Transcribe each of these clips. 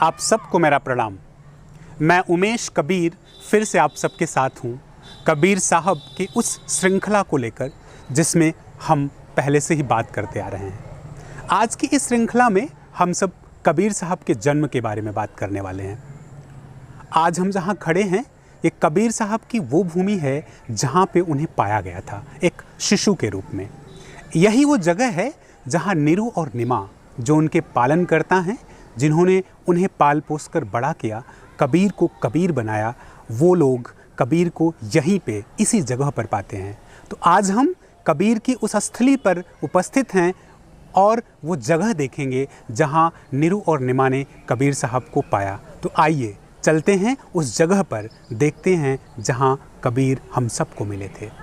आप सबको मेरा प्रणाम। मैं उमेश कबीर फिर से आप सबके साथ हूँ, कबीर साहब की उस श्रृंखला को लेकर जिसमें हम पहले से ही बात करते आ रहे हैं। आज की इस श्रृंखला में हम सब कबीर साहब के जन्म के बारे में बात करने वाले हैं। आज हम जहाँ खड़े हैं ये कबीर साहब की वो भूमि है जहाँ पे उन्हें पाया गया था एक शिशु के रूप में। यही वो जगह है जहाँ नीरू और निमा जो उनके पालन करता हैं, जिन्होंने उन्हें पाल पोस कर बड़ा किया, कबीर को कबीर बनाया, वो लोग कबीर को यहीं पे इसी जगह पर पाते हैं। तो आज हम कबीर की उस स्थली पर उपस्थित हैं और वो जगह देखेंगे जहाँ नीरू और निमा ने कबीर साहब को पाया। तो आइए चलते हैं उस जगह पर, देखते हैं जहाँ कबीर हम सबको मिले थे।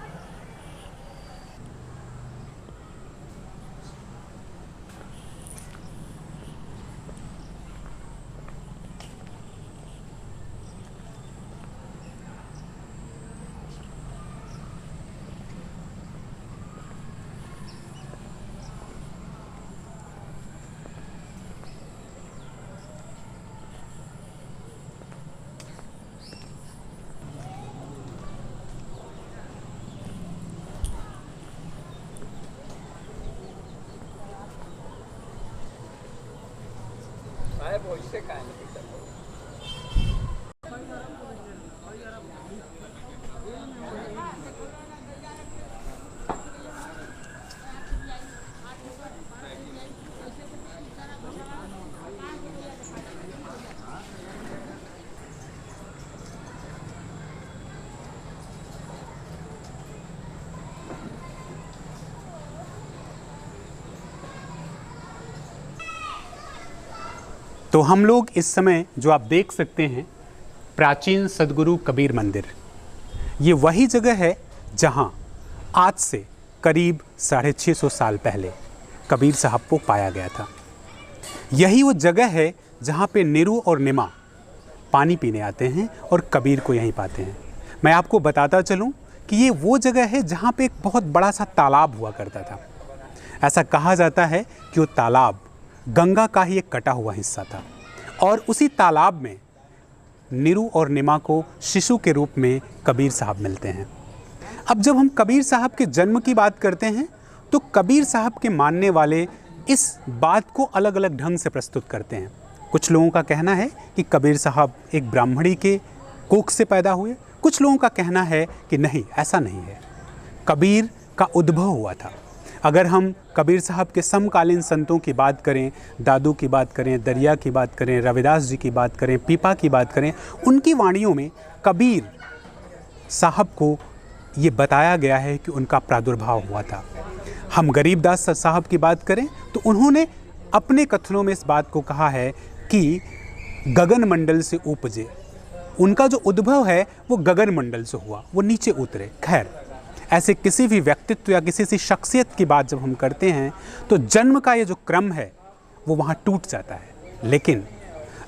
तो हम लोग इस समय जो आप देख सकते हैं प्राचीन सदगुरु कबीर मंदिर, ये वही जगह है जहाँ आज से करीब 650 साल पहले कबीर साहब को पाया गया था। यही वो जगह है जहाँ पे नीरू और निमा पानी पीने आते हैं और कबीर को यहीं पाते हैं। मैं आपको बताता चलूँ कि ये वो जगह है जहाँ पे एक बहुत बड़ा सा तालाब हुआ करता था। ऐसा कहा जाता है कि वो तालाब गंगा का ही एक कटा हुआ हिस्सा था और उसी तालाब में नीरू और निमा को शिशु के रूप में कबीर साहब मिलते हैं। अब जब हम कबीर साहब के जन्म की बात करते हैं तो कबीर साहब के मानने वाले इस बात को अलग अलग ढंग से प्रस्तुत करते हैं। कुछ लोगों का कहना है कि कबीर साहब एक ब्राह्मणी के कोख से पैदा हुए, कुछ लोगों का कहना है कि नहीं, ऐसा नहीं है, कबीर का उद्भव हुआ था। अगर हम कबीर साहब के समकालीन संतों की बात करें, दादू की बात करें, दरिया की बात करें, रविदास जी की बात करें, पीपा की बात करें, उनकी वाणियों में कबीर साहब को ये बताया गया है कि उनका प्रादुर्भाव हुआ था। हम गरीबदास साहब की बात करें तो उन्होंने अपने कथनों में इस बात को कहा है कि गगन मंडल से उपजे। उनका जो उद्भव है वो गगन मंडल से हुआ, वो नीचे उतरे। खैर, ऐसे किसी भी व्यक्तित्व या किसी शख्सियत की बात जब हम करते हैं तो जन्म का ये जो क्रम है वो वहाँ टूट जाता है। लेकिन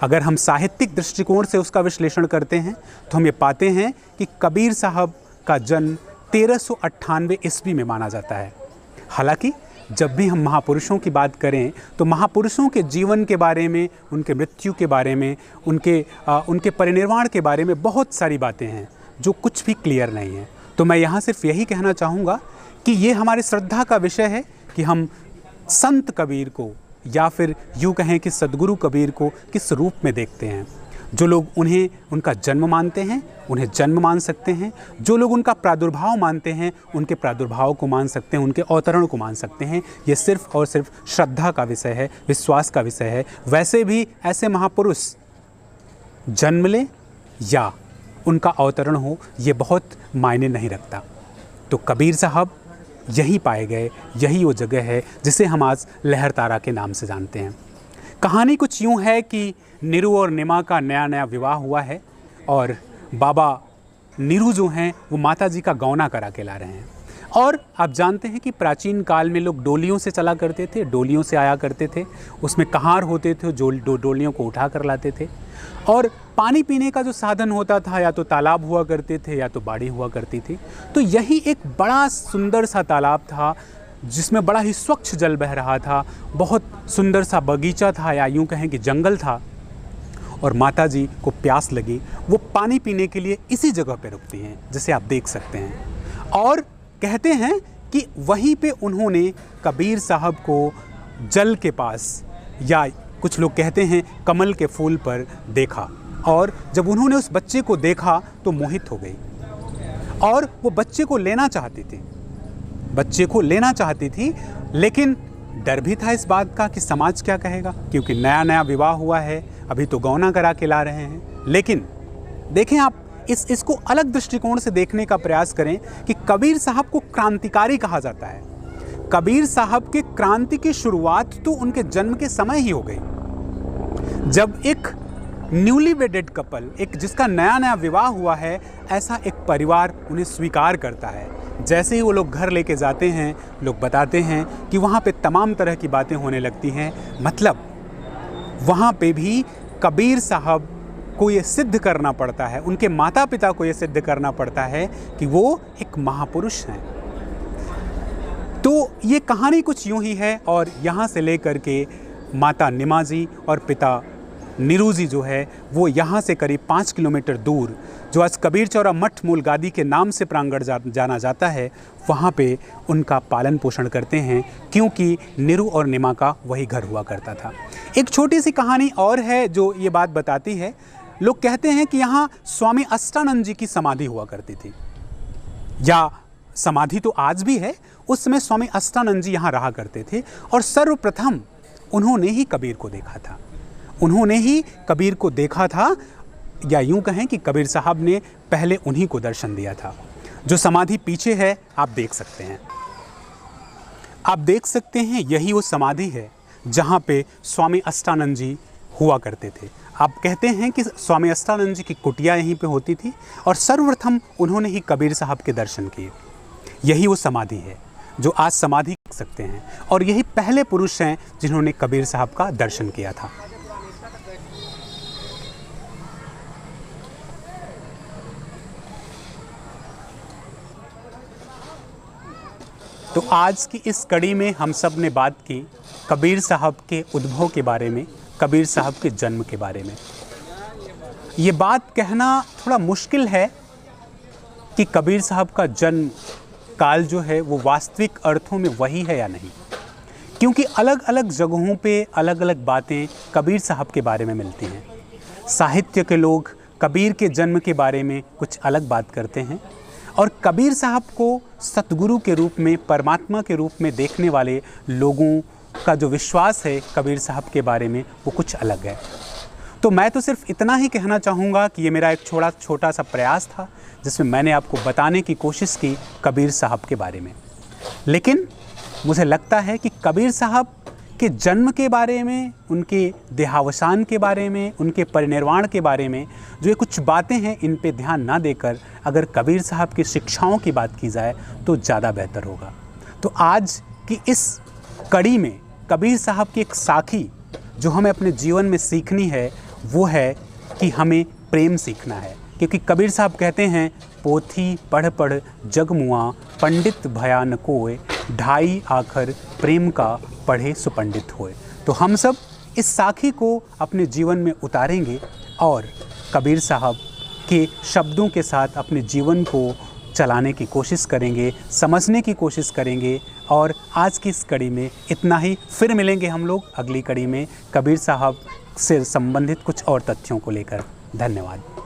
अगर हम साहित्यिक दृष्टिकोण से उसका विश्लेषण करते हैं तो हम ये पाते हैं कि कबीर साहब का जन्म 1398 ईस्वी में माना जाता है। हालांकि जब भी हम महापुरुषों की बात करें तो महापुरुषों के जीवन के बारे में, उनके मृत्यु के बारे में, उनके परिनिर्वाण के बारे में बहुत सारी बातें हैं जो कुछ भी क्लियर नहीं है। तो मैं यहाँ सिर्फ यही कहना चाहूँगा कि ये हमारी श्रद्धा का विषय है कि हम संत कबीर को या फिर यूँ कहें कि सदगुरु कबीर को किस रूप में देखते हैं। जो लोग उन्हें उनका जन्म मानते हैं उन्हें जन्म मान सकते हैं, जो लोग उनका प्रादुर्भाव मानते हैं उनके प्रादुर्भाव को मान सकते हैं, उनके अवतरण को मान सकते हैं। ये सिर्फ और सिर्फ श्रद्धा का विषय है, विश्वास का विषय है। वैसे भी ऐसे महापुरुष जन्म लें या उनका अवतरण हो, ये बहुत मायने नहीं रखता। तो कबीर साहब यहीं पाए गए, यही वो जगह है जिसे हम आज लहरतारा के नाम से जानते हैं। कहानी कुछ यूँ है कि नीरू और निमा का नया नया विवाह हुआ है और बाबा नीरू जो हैं वो माता जी का गौना करा के ला रहे हैं। और आप जानते हैं कि प्राचीन काल में लोग डोलियों से चला करते थे, डोलियों से आया करते थे, उसमें कहार होते थे जो डोलियों को उठा कर लाते थे। और पानी पीने का जो साधन होता था या तो तालाब हुआ करते थे या तो बाड़ी हुआ करती थी। तो यही एक बड़ा सुंदर सा तालाब था जिसमें बड़ा ही स्वच्छ जल बह रहा था, बहुत सुंदर सा बगीचा था या यूँ कहें कि जंगल था। और माता जी को प्यास लगी, वो पानी पीने के लिए इसी जगह पे रुकती हैं, जिसे आप देख सकते हैं। और कहते हैं कि वहीं पे उन्होंने कबीर साहब को जल के पास, या कुछ लोग कहते हैं कमल के फूल पर देखा, और जब उन्होंने उस बच्चे को देखा तो मोहित हो गई और वो बच्चे को लेना चाहती थी, लेकिन डर भी था इस बात का कि समाज क्या कहेगा, क्योंकि नया नया विवाह हुआ है, अभी तो गौना करा के ला रहे हैं। लेकिन देखें आप, इसको अलग दृष्टिकोण से देखने का प्रयास करें कि कबीर साहब को क्रांतिकारी कहा जाता है। कबीर साहब के क्रांति की शुरुआत तो उनके जन्म के समय ही हो गई, जब एक न्यूली वेडेड कपल, एक जिसका नया नया विवाह हुआ है, ऐसा एक परिवार उन्हें स्वीकार करता है। जैसे ही वो लोग घर लेके जाते हैं, लोग बताते हैं कि वहाँ पे तमाम तरह की बातें होने लगती हैं। मतलब वहाँ पे भी कबीर साहब को ये सिद्ध करना पड़ता है, उनके माता पिता को ये सिद्ध करना पड़ता है कि वो एक महापुरुष हैं। तो ये कहानी कुछ यूँ ही है, और यहाँ से लेकर के माता निमाजी और पिता नीरू जी जो है वो यहाँ से करीब 5 किलोमीटर दूर, जो आज कबीर चौरा मठ मूल गादी के नाम से प्रांगण जाना जाता है, वहाँ पे उनका पालन पोषण करते हैं, क्योंकि नीरू और निमा का वही घर हुआ करता था। एक छोटी सी कहानी और है जो ये बात बताती है। लोग कहते हैं कि यहाँ स्वामी अष्टानंद जी की समाधि हुआ करती थी, या समाधि तो आज भी है, उस समय स्वामी अष्टानंद जी यहाँ रहा करते थे, और सर्वप्रथम उन्होंने ही कबीर को देखा था, या यूं कहें कि कबीर साहब ने पहले उन्हीं को दर्शन दिया था। जो समाधि पीछे है आप देख सकते हैं, यही वो समाधि है जहाँ पे स्वामी अष्टानंद जी हुआ करते थे। आप कहते हैं कि स्वामी अष्टानंद जी की कुटिया यहीं पे होती थी, और सर्वप्रथम उन्होंने ही कबीर साहब के दर्शन किए। यही वो समाधि है जो आज समाधि देख सकते हैं, और यही पहले पुरुष हैं जिन्होंने कबीर साहब का दर्शन किया था। तो आज की इस कड़ी में हम सब ने बात की कबीर साहब के उद्भव के बारे में, कबीर साहब के जन्म के बारे में। ये बात कहना थोड़ा मुश्किल है कि कबीर साहब का जन्म काल जो है वो वास्तविक अर्थों में वही है या नहीं, क्योंकि अलग अलग जगहों पे अलग अलग बातें कबीर साहब के बारे में मिलती हैं। साहित्य के लोग कबीर के जन्म के बारे में कुछ अलग बात करते हैं, और कबीर साहब को सतगुरु के रूप में, परमात्मा के रूप में देखने वाले लोगों का जो विश्वास है कबीर साहब के बारे में, वो कुछ अलग है। तो मैं तो सिर्फ इतना ही कहना चाहूँगा कि ये मेरा एक छोटा सा प्रयास था जिसमें मैंने आपको बताने की कोशिश की कबीर साहब के बारे में। लेकिन मुझे लगता है कि कबीर साहब के जन्म के बारे में, उनके देहावसान के बारे में, उनके परिनिर्वाण के बारे में जो ये कुछ बातें हैं, इन पे ध्यान ना देकर अगर कबीर साहब की शिक्षाओं की बात की जाए तो ज़्यादा बेहतर होगा। तो आज की इस कड़ी में कबीर साहब की एक साखी जो हमें अपने जीवन में सीखनी है, वो है कि हमें प्रेम सीखना है। क्योंकि कबीर साहब कहते हैं, पोथी पढ़ पढ़ जग मुआ, पंडित भया न कोय, ढाई आखर प्रेम का पढ़े सुपंडित होए। तो हम सब इस साखी को अपने जीवन में उतारेंगे और कबीर साहब के शब्दों के साथ अपने जीवन को चलाने की कोशिश करेंगे, समझने की कोशिश करेंगे। और आज की इस कड़ी में इतना ही। फिर मिलेंगे हम लोग अगली कड़ी में कबीर साहब से संबंधित कुछ और तथ्यों को लेकर। धन्यवाद।